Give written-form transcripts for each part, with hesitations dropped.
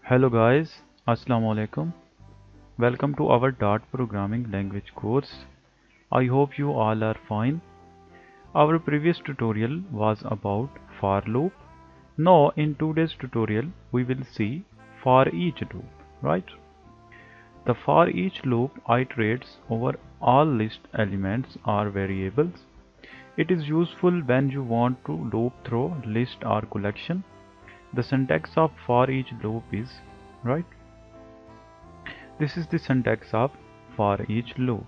Hello guys, Assalamu alaikum. Welcome to our Dart programming language course. I hope you all are fine. Our previous tutorial was about for loop. Now in today's tutorial we will see for each loop, right? The for each loop iterates over all list elements or variables. It is useful when you want to loop through list or collection. The syntax of for each loop is, right? This is the syntax of for each loop.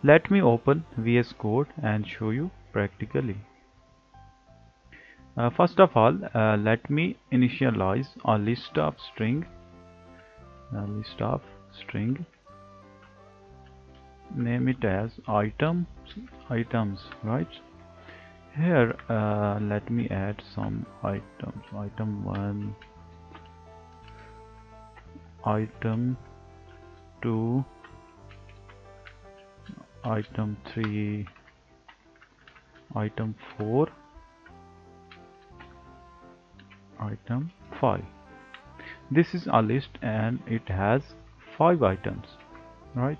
Let me open VS Code and show you practically. First of all, let me initialize a list of string. Name it as items, right? Here, let me add some items. Item 1, item 2, item 3, item 4, item 5. This is a list and it has 5 items, right?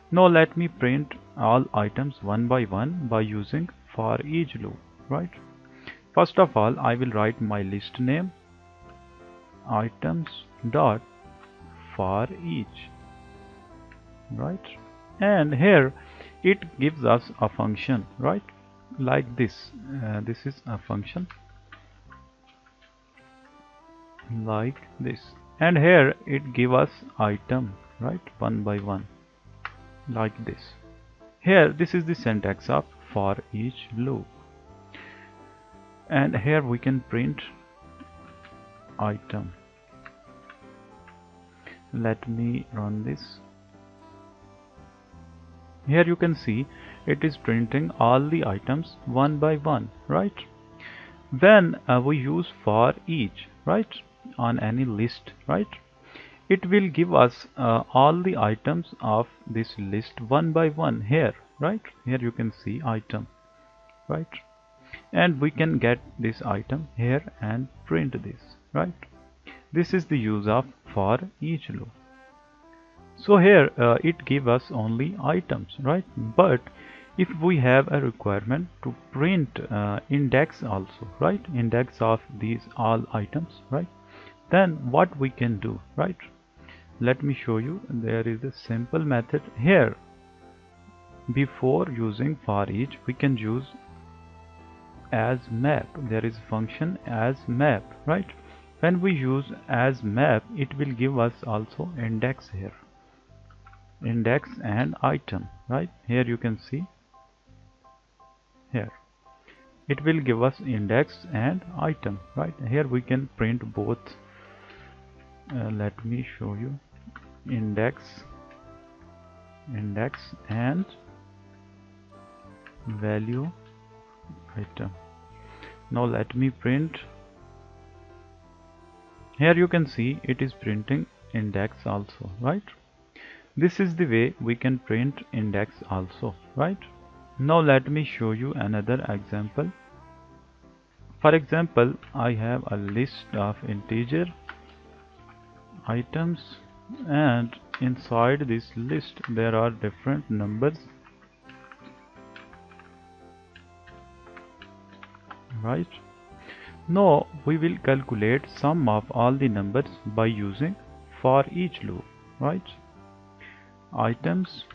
Now let me print all items one by one by using for each loop, right? First of all, I will write my list name items dot for each, right? And here it gives us a function, right? Like this. This is a function like this, and here it gives us item, right? One by one, like this. Here this is the syntax of for each loop, and here we can print item. Let me run this. Here you can see it is printing all the items one by one, right? When we use for each, right, on any list, right, it will give us all the items of this list one by one here, right? Here you can see item, right? And we can get this item here and print this, right? This is the use of for each loop. So here it gives us only items, right? But if we have a requirement to print index also, right? Index of these all items, right? Then what we can do, right? Let me show you. There is a simple method here. Before using for each, we can use as map. There is a function as map, right? When we use as map, it will give us also index here. Index and item, right? Here you can see here it will give us index and item, right? Here we can print both. Let me show you index and value item. Now let me print. Here you can see it is printing index also, right? This is the way we can print index also, right? Now let me show you another example. For example, I have a list of integer items, and inside this list there are different numbers, right? Now we will calculate sum of all the numbers by using for each loop, right? Items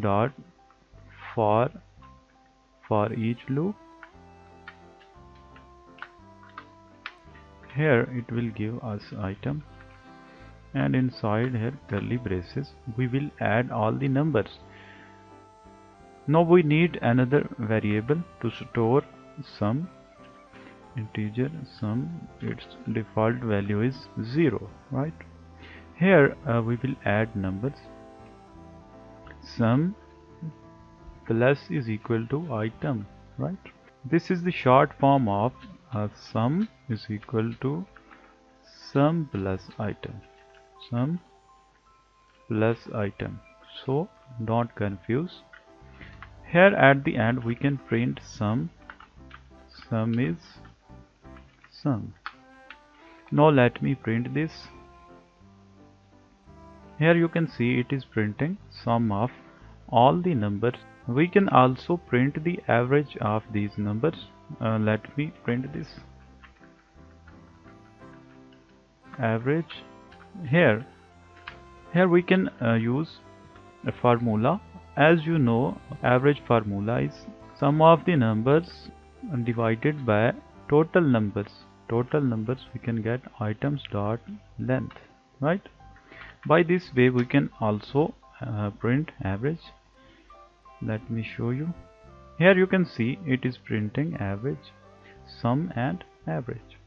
dot for each loop. Here it will give us item, and inside here curly braces we will add all the numbers. Now we need another variable to store sum. Integer sum, its default value is 0, right? Here we will add numbers. Sum plus is equal to item, right? This is the short form of sum is equal to sum plus item. Sum plus item. So don't confuse. Here at the end we can print sum. Sum is sum. Now let me print this. Here you can see it is printing sum of all the numbers. We can also print the average of these numbers. Let me print this average. Here we can use a formula. As you know, average formula is sum of the numbers divided by total numbers. Total numbers we can get items dot length, right? By this way we can also print average. Let me show you. Here you can see it is printing average, sum and average.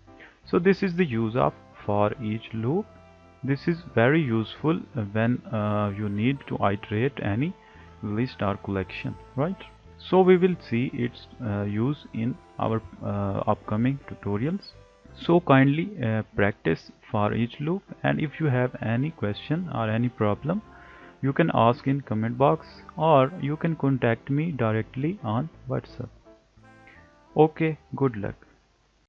So this is the use of for each loop. This is very useful when you need to iterate any list or collection, right? So we will see its use in our upcoming tutorials. So kindly practice for each loop, and if you have any question or any problem, you can ask in comment box, or you can contact me directly on WhatsApp. Okay, good luck.